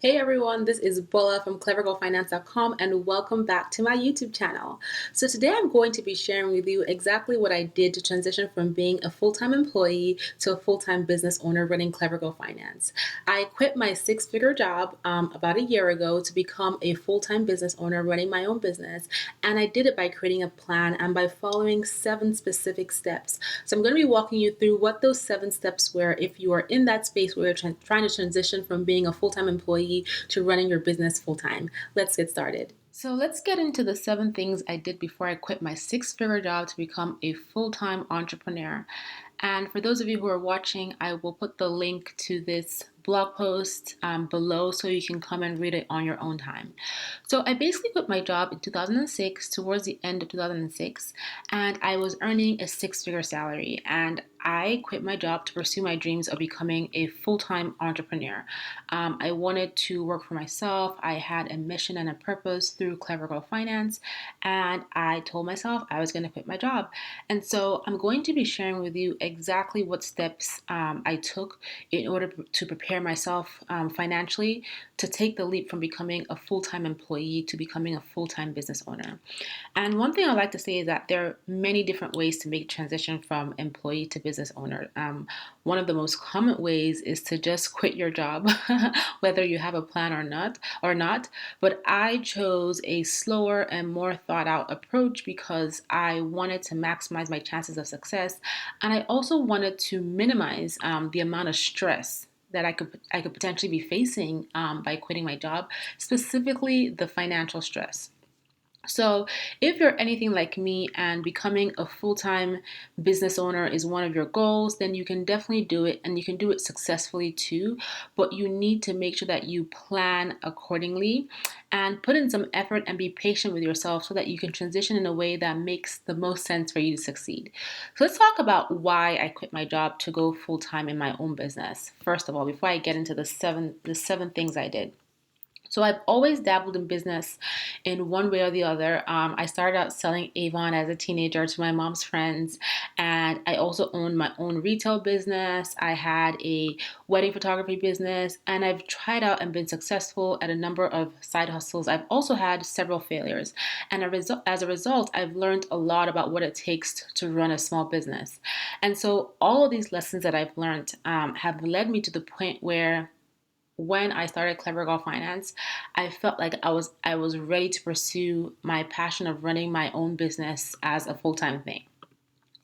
Hey everyone, this is Bola from clevergirlfinance.com and welcome back to my YouTube channel. So today I'm going to be sharing with you exactly what I did to transition from being a full-time employee to a full-time business owner running Clever Girl Finance. I quit my six-figure job about a year ago to become a full-time business owner running my own business, and I did it by creating a plan and by following 7 specific steps. So I'm going to be walking you through what those 7 steps were if you are in that space where you're trying to transition from being a full-time employee to running your business full-time. Let's get started. So let's get into the 7 things I did before I quit my six-figure job to become a full-time entrepreneur. And for those of you who are watching, I will put the link to this blog post below so you can come and read it on your own time. So I basically quit my job in 2006, towards the end of 2006, and I was earning a six-figure salary. And I quit my job to pursue my dreams of becoming a full-time entrepreneur. I wanted to work for myself. I had a mission and a purpose through Clever Girl Finance, and I told myself I was going to quit my job. And so I'm going to be sharing with you exactly what steps I took in order to prepare myself financially to take the leap from becoming a full-time employee to becoming a full-time business owner. And one thing I like to say is that there are many different ways to make transition from employee to business owner. One of the most common ways is to just quit your job, whether you have a plan or not. But I chose a slower and more thought out approach because I wanted to maximize my chances of success, and I also wanted to minimize the amount of stress that I could potentially be facing by quitting my job, specifically the financial stress. So, if you're anything like me and becoming a full time business owner is one of your goals, then you can definitely do it and you can do it successfully too. But you need to make sure that you plan accordingly and put in some effort and be patient with yourself so that you can transition in a way that makes the most sense for you to succeed. So, let's talk about why I quit my job to go full time in my own business. First of all, before I get into the seven things I did. So I've always dabbled in business in one way or the other. I started out selling Avon as a teenager to my mom's friends, and I also owned my own retail business. I had a wedding photography business, and I've tried out and been successful at a number of side hustles. I've also had several failures, and as a result, I've learned a lot about what it takes to run a small business. And so all of these lessons that I've learned have led me to the point where when I started Clever Girl Finance, I felt like I was ready to pursue my passion of running my own business as a full-time thing.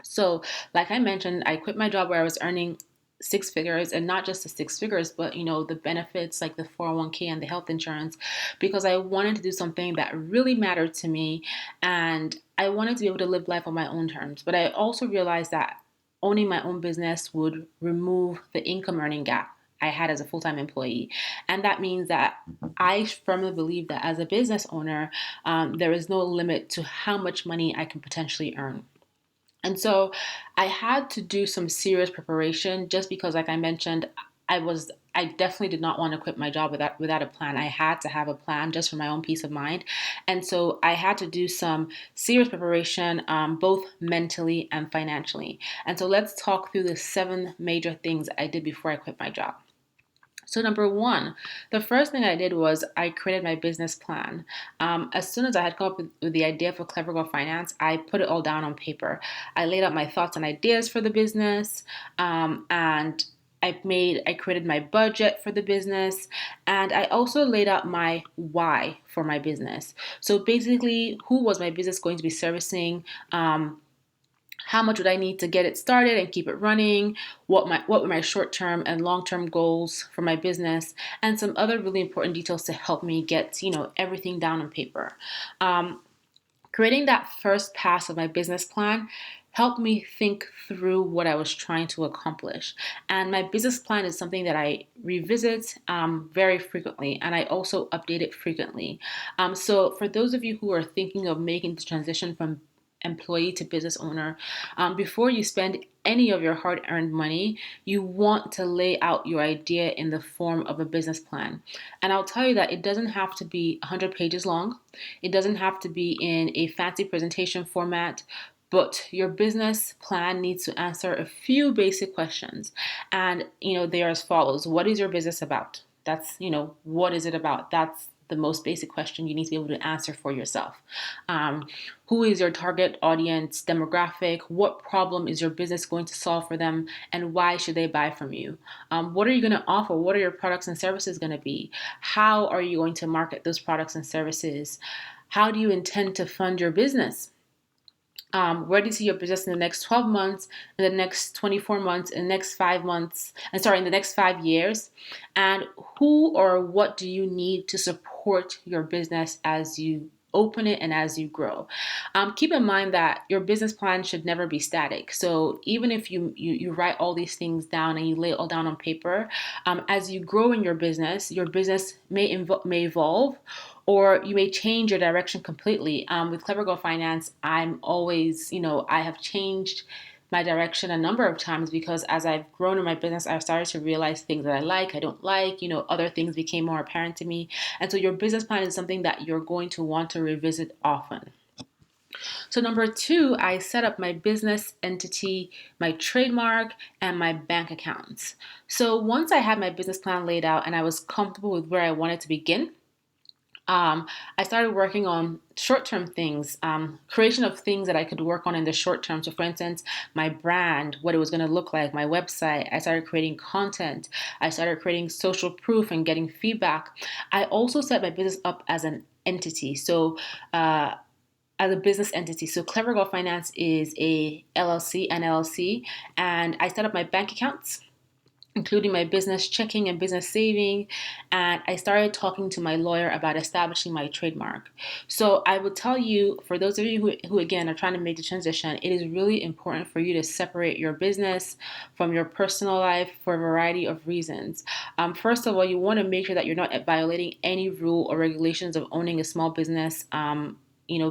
So, like I mentioned, I quit my job where I was earning six figures, and not just the six figures, but the benefits like the 401k and the health insurance, because I wanted to do something that really mattered to me, and I wanted to be able to live life on my own terms. But I also realized that owning my own business would remove the income earning gap I had as a full time employee. And that means that I firmly believe that as a business owner, there is no limit to how much money I can potentially earn. And so I had to do some serious preparation just because, like I mentioned, I definitely did not want to quit my job without a plan. I had to have a plan just for my own peace of mind. And so I had to do some serious preparation, both mentally and financially. And so let's talk through the 7 major things I did before I quit my job. So, number one, the first thing I did was I created my business plan. As soon as I had come up with the idea for Clever Girl Finance, I put it all down on paper. I laid out my thoughts and ideas for the business, and I created my budget for the business, and I also laid out my why for my business. So basically, who was my business going to be servicing? How much would I need to get it started and keep it running? What were my short-term and long-term goals for my business, and some other really important details to help me get everything down on paper. Um, Creating that first pass of my business plan helped me think through what I was trying to accomplish. And my business plan is something that I revisit very frequently, and I also update it frequently. So, for those of you who are thinking of making the transition from employee to business owner, before you spend any of your hard earned money, you want to lay out your idea in the form of a business plan. And I'll tell you that it doesn't have to be 100 pages long, it doesn't have to be in a fancy presentation format. But your business plan needs to answer a few basic questions. And they are as follows. What is your business about? what is it about? That's the most basic question you need to be able to answer for yourself. Who is your target audience demographic? What problem is your business going to solve for them? And why should they buy from you? What are you going to offer? What are your products and services going to be? How are you going to market those products and services? How do you intend to fund your business? Where do you see your business in the next 12 months, in the next 24 months, in the next 5 months, in the next 5 years? And who or what do you need to support your business as you open it and as you grow? Keep in mind that your business plan should never be static. So even if you write all these things down and you lay it all down on paper, as you grow in your business may evolve, or you may change your direction completely. With Clever Girl Finance, I have changed my direction a number of times because as I've grown in my business, I've started to realize things that I don't like, other things became more apparent to me. And so your business plan is something that you're going to want to revisit often. So number two, I set up my business entity, my trademark, and my bank accounts. So once I had my business plan laid out and I was comfortable with where I wanted to begin, I started working on short-term things, creation of things that I could work on in the short term. So for instance, my brand, what it was going to look like, my website. I started creating content. I started creating social proof and getting feedback. I also set my business up as an entity. So as a business entity. So Clever Girl Finance is an LLC, and I set up my bank accounts, including my business checking and business saving. And I started talking to my lawyer about establishing my trademark. So I would tell you, for those of you who again are trying to make the transition, it is really important for you to separate your business from your personal life for a variety of reasons. First of all, you want to make sure that you're not violating any rule or regulations of owning a small business,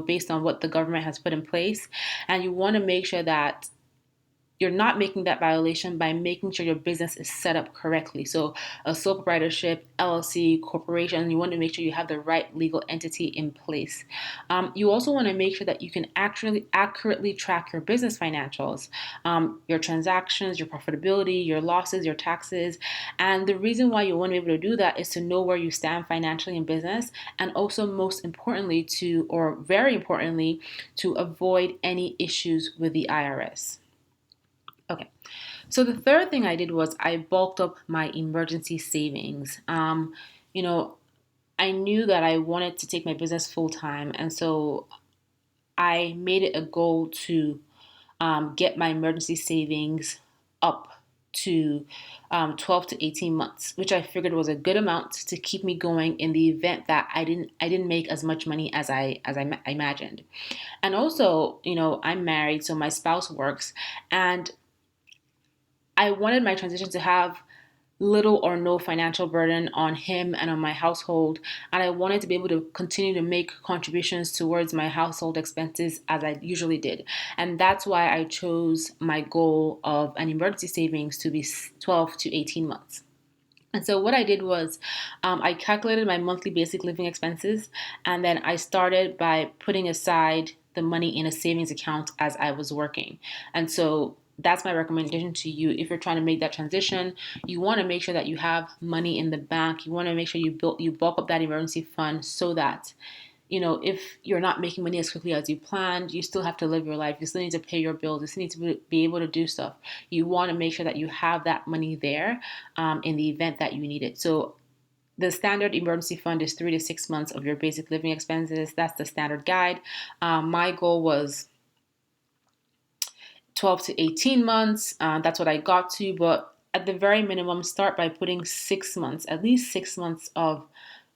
based on what the government has put in place. And you want to make sure that you're not making that violation by making sure your business is set up correctly. So a sole proprietorship, LLC, corporation, you want to make sure you have the right legal entity in place. You also want to make sure that you can actually accurately track your business financials, your transactions, your profitability, your losses, your taxes. And the reason why you want to be able to do that is to know where you stand financially in business, and also very importantly, to avoid any issues with the IRS. Okay, so the third thing I did was I bulked up my emergency savings. I knew that I wanted to take my business full time, and so I made it a goal to get my emergency savings up to 12 to 18 months, which I figured was a good amount to keep me going in the event that I didn't make as much money as I imagined. And also, I'm married, so my spouse works, and I wanted my transition to have little or no financial burden on him and on my household. And I wanted to be able to continue to make contributions towards my household expenses as I usually did. And that's why I chose my goal of an emergency savings to be 12 to 18 months. And so what I did was I calculated my monthly basic living expenses, and then I started by putting aside the money in a savings account as I was working. And so that's my recommendation to you. If you're trying to make that transition, you want to make sure that you have money in the bank. You want to make sure you bulk up that emergency fund so that if you're not making money as quickly as you planned, you still have to live your life. You still need to pay your bills. You still need to be able to do stuff. You want to make sure that you have that money there in the event that you need it. So the standard emergency fund is 3 to 6 months of your basic living expenses. That's the standard guide. My goal was 12 to 18 months. That's what I got to. But at the very minimum, start by putting 6 months, at least 6 months of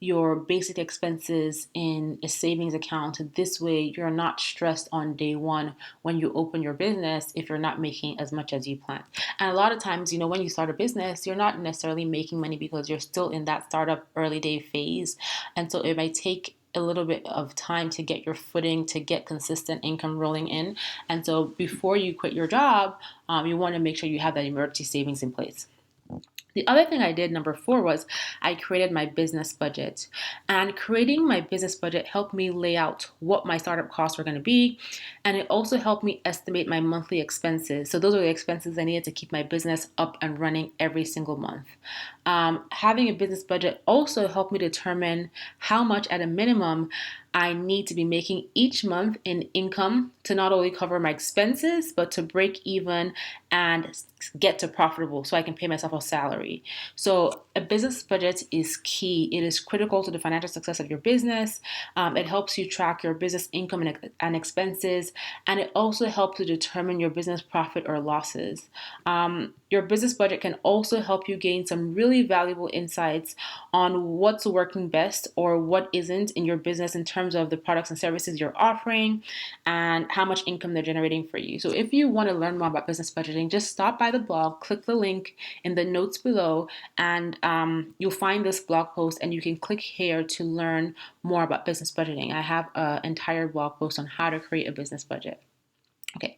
your basic expenses in a savings account. This way, you're not stressed on day one when you open your business if you're not making as much as you planned. And a lot of times, when you start a business, you're not necessarily making money because you're still in that startup early day phase. And so it might take a little bit of time to get your footing, to get consistent income rolling in. And so before you quit your job, you want to make sure you have that emergency savings in place. The other thing I did, number four, was I created my business budget. And creating my business budget helped me lay out what my startup costs were going to be. And it also helped me estimate my monthly expenses. So those are the expenses I needed to keep my business up and running every single month. Having a business budget also helped me determine how much at a minimum I need to be making each month in income to not only cover my expenses, but to break even and get to profitable so I can pay myself a salary. So, a business budget is key. It is critical to the financial success of your business. It helps you track your business income and expenses, and it also helps to determine your business profit or losses. Your business budget can also help you gain some really valuable insights on what's working best or what isn't in your business in terms of the products and services you're offering and how much income they're generating for you. So if you want to learn more about business budgeting, just stop by the blog, click the link in the notes below, and you'll find this blog post and you can click here to learn more about business budgeting. I have an entire blog post on how to create a business budget. Okay.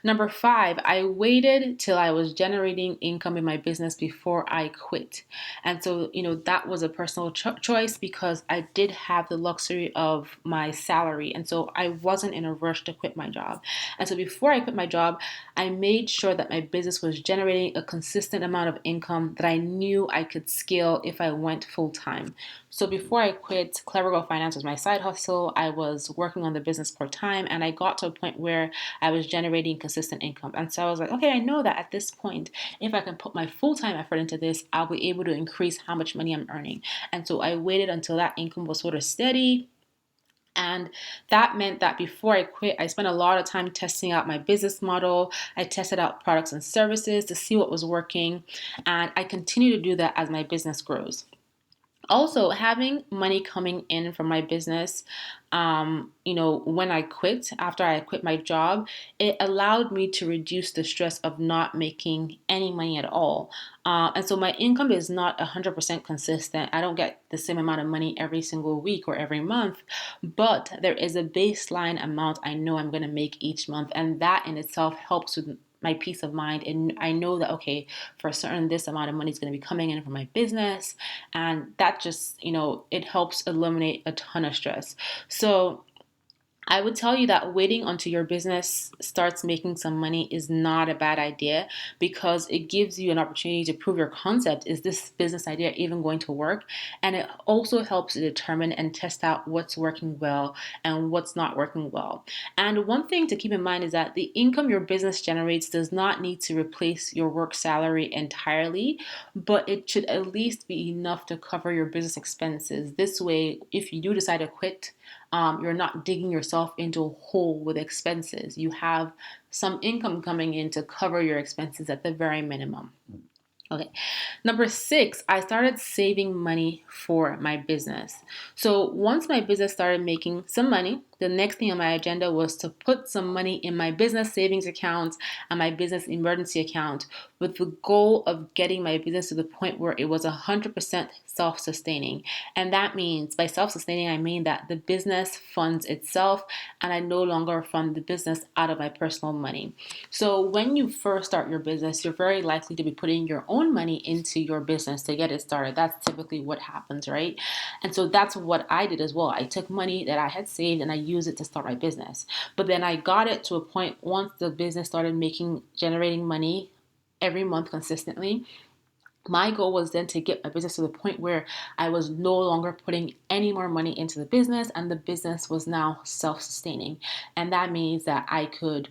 Number five, I waited till I was generating income in my business before I quit. And so, that was a personal choice because I did have the luxury of my salary. And so I wasn't in a rush to quit my job. And so before I quit my job, I made sure that my business was generating a consistent amount of income that I knew I could scale if I went full time. So before I quit, Clever Girl Finance was my side hustle. I was working on the business part time, and I got to a point where I was generating consistent income. And so I was like, okay, I know that at this point, if I can put my full time effort into this, I'll be able to increase how much money I'm earning. And so I waited until that income was sort of steady. And that meant that before I quit, I spent a lot of time testing out my business model. I tested out products and services to see what was working. And I continue to do that as my business grows. Also, having money coming in from my business, when I quit, after I quit my job, it allowed me to reduce the stress of not making any money at all. And so my income is not 100% consistent. I don't get the same amount of money every single week or every month, but there is a baseline amount I know I'm going to make each month. And that in itself helps with my peace of mind, and I know that, okay, for certain this amount of money is going to be coming in from my business, and that just, it helps eliminate a ton of stress. So I would tell you that waiting until your business starts making some money is not a bad idea because it gives you an opportunity to prove your concept. Is this business idea even going to work? And it also helps to determine and test out what's working well and what's not working well. And one thing to keep in mind is that the income your business generates does not need to replace your work salary entirely, but it should at least be enough to cover your business expenses. This way, if you do decide to quit, you're not digging yourself into a hole with expenses. You have some income coming in to cover your expenses at the very minimum. Okay. Number six, I started saving money for my business. So once my business started making some money, the next thing on my agenda was to put some money in my business savings account and my business emergency account with the goal of getting my business to the point where it was 100% self-sustaining. And that means by self-sustaining, I mean that the business funds itself and I no longer fund the business out of my personal money. So when you first start your business, you're very likely to be putting your own money into your business to get it started. That's typically what happens, right? And so that's what I did as well. I took money that I had saved and I used it to start my business. But then I got it to a point once the business started generating money every month consistently. My goal was then to get my business to the point where I was no longer putting any more money into the business and the business was now self-sustaining. And that means that I could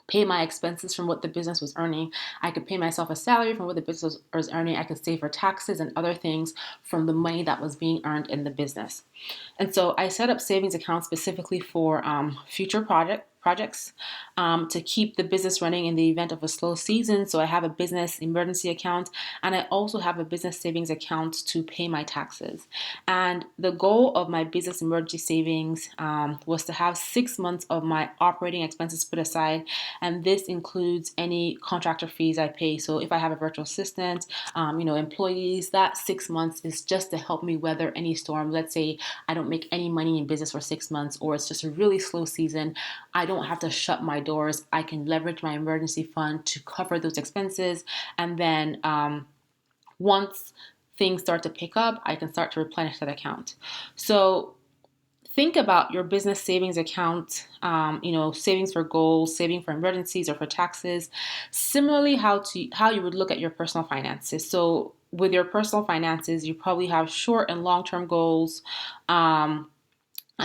pay my expenses from what the business was earning. I could pay myself a salary from what the business was earning. I could save for taxes and other things from the money that was being earned in the business. And so I set up savings accounts specifically for future projects to keep the business running in the event of a slow season. So I have a business emergency account and I also have a business savings account to pay my taxes. And the goal of my business emergency savings was to have 6 months of my operating expenses put aside. And this includes any contractor fees I pay. So if I have a virtual assistant, employees, that 6 months is just to help me weather any storm. Let's say I don't make any money in business for 6 months or it's just a really slow season. I don't have to shut my doors. I can leverage my emergency fund to cover those expenses and then Once things start to pick up, I can start to replenish that account. So think about your business savings account, savings for goals, saving for emergencies or for taxes. Similarly, how you would look at your personal finances. So with your personal finances, you probably have short and long-term goals. And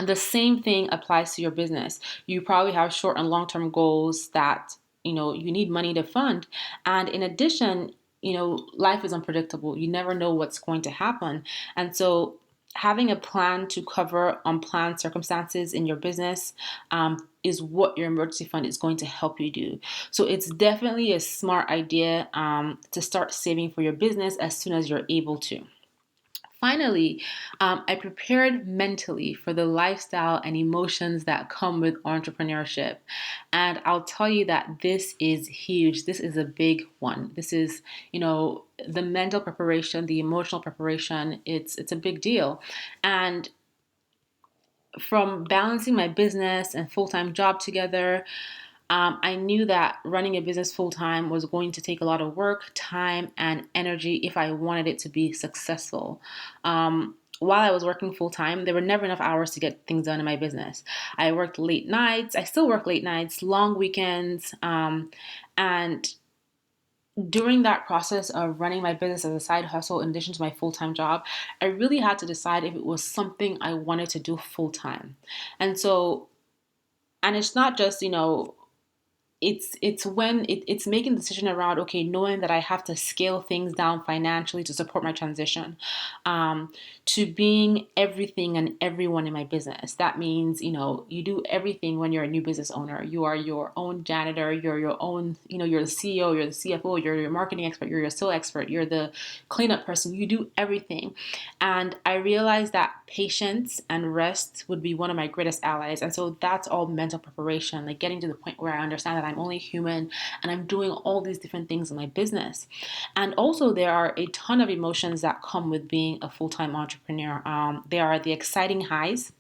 the same thing applies to your business. You probably have short and long-term goals that you need money to fund. And in addition, life is unpredictable. You never know what's going to happen. And so having a plan to cover unplanned circumstances in your business is what your emergency fund is going to help you do. So it's definitely a smart idea to start saving for your business as soon as you're able to. Finally, I prepared mentally for the lifestyle and emotions that come with entrepreneurship. And I'll tell you that this is huge. This is a big one. This is, the mental preparation, the emotional preparation, it's a big deal. And from balancing my business and full-time job together, I knew that running a business full time was going to take a lot of work, time, and energy if I wanted it to be successful. While I was working full time, there were never enough hours to get things done in my business. I worked late nights. I still work late nights, long weekends, and during that process of running my business as a side hustle in addition to my full-time job, I really had to decide if it was something I wanted to do full time. And so, and it's not just, it's making the decision around, okay, knowing that I have to scale things down financially to support my transition, to being everything and everyone in my business. That means, you do everything when you're a new business owner. You are your own janitor, you're your own, you're the CEO, you're the CFO, you're your marketing expert, you're your sales expert, you're the cleanup person. You do everything. And I realized that patience and rest would be one of my greatest allies. And so that's all mental preparation, like getting to the point where I understand that I'm only human and I'm doing all these different things in my business. And also, there are a ton of emotions that come with being a full-time entrepreneur. There are the exciting highs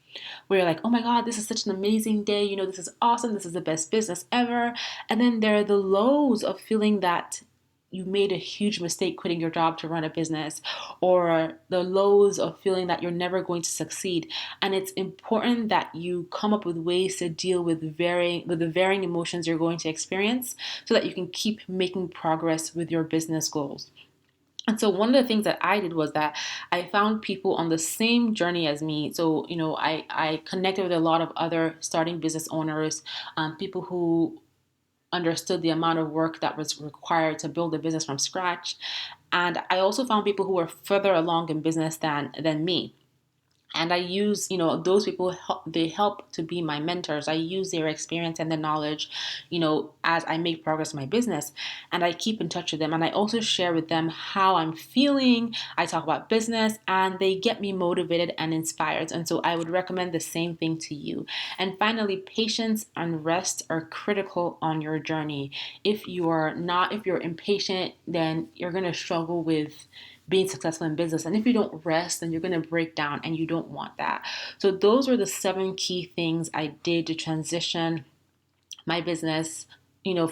where you're like, oh my God, this is such an amazing day. This is awesome. This is the best business ever. And then there are the lows of feeling that you made a huge mistake quitting your job to run a business, or the lows of feeling that you're never going to succeed. And it's important that you come up with ways to deal with the varying emotions you're going to experience so that you can keep making progress with your business goals. And so one of the things that I did was that I found people on the same journey as me. So, I connected with a lot of other starting business owners, people who understood the amount of work that was required to build a business from scratch. And I also found people who were further along in business than me. And I use, those people, they help to be my mentors. I use their experience and their knowledge, as I make progress in my business. And I keep in touch with them. And I also share with them how I'm feeling. I talk about business and they get me motivated and inspired. And so I would recommend the same thing to you. And finally, patience and rest are critical on your journey. If you're impatient, then you're going to struggle with being successful in business. And if you don't rest, then you're going to break down and you don't want that. So those were the 7 key things I did to transition my business,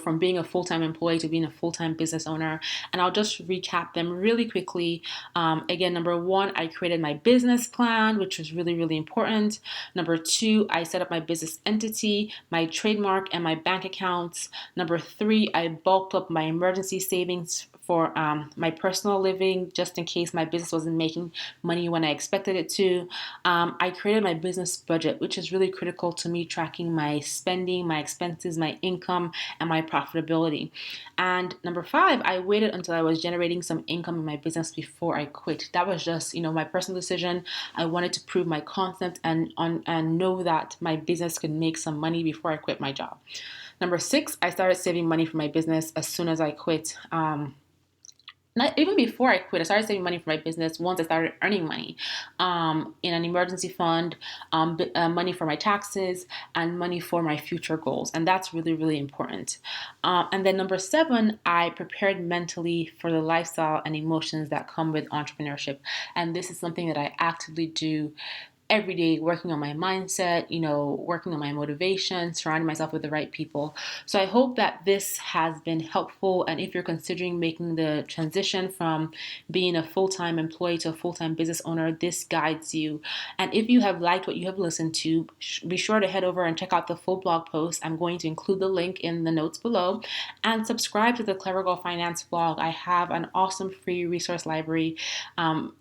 from being a full-time employee to being a full-time business owner. And I'll just recap them really quickly. Again, number 1, I created my business plan, which was really, really important. Number 2, I set up my business entity, my trademark, and my bank accounts. Number 3, I bulked up my emergency savings for my personal living, just in case my business wasn't making money when I expected it to. I created my business budget, which is really critical to me tracking my spending, my expenses, my income, and my profitability. And number 5, I waited until I was generating some income in my business before I quit. That was just, my personal decision. I wanted to prove my concept and know that my business could make some money before I quit my job. Number 6, I started saving money for my business as soon as I quit. Not even before I quit, I started saving money for my business once I started earning money, in an emergency fund, money for my taxes, and money for my future goals. And that's really, really important. And then number 7, I prepared mentally for the lifestyle and emotions that come with entrepreneurship. And this is something that I actively do every day working on my mindset, working on my motivation, surrounding myself with the right people. So I hope that this has been helpful. And if you're considering making the transition from being a full-time employee to a full-time business owner, this guides you. And if you have liked what you have listened to, be sure to head over and check out the full blog post. I'm going to include the link in the notes below, and subscribe to the Clever Girl Finance blog. I have an awesome free resource library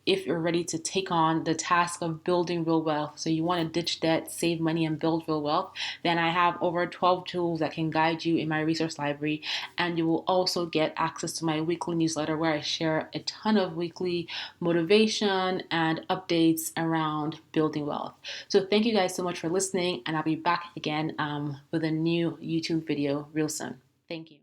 if you're ready to take on the task of building real wealth. So you want to ditch debt, save money, and build real wealth. Then I have over 12 tools that can guide you in my resource library. And you will also get access to my weekly newsletter where I share a ton of weekly motivation and updates around building wealth. So thank you guys so much for listening, and I'll be back again with a new YouTube video real soon. Thank you.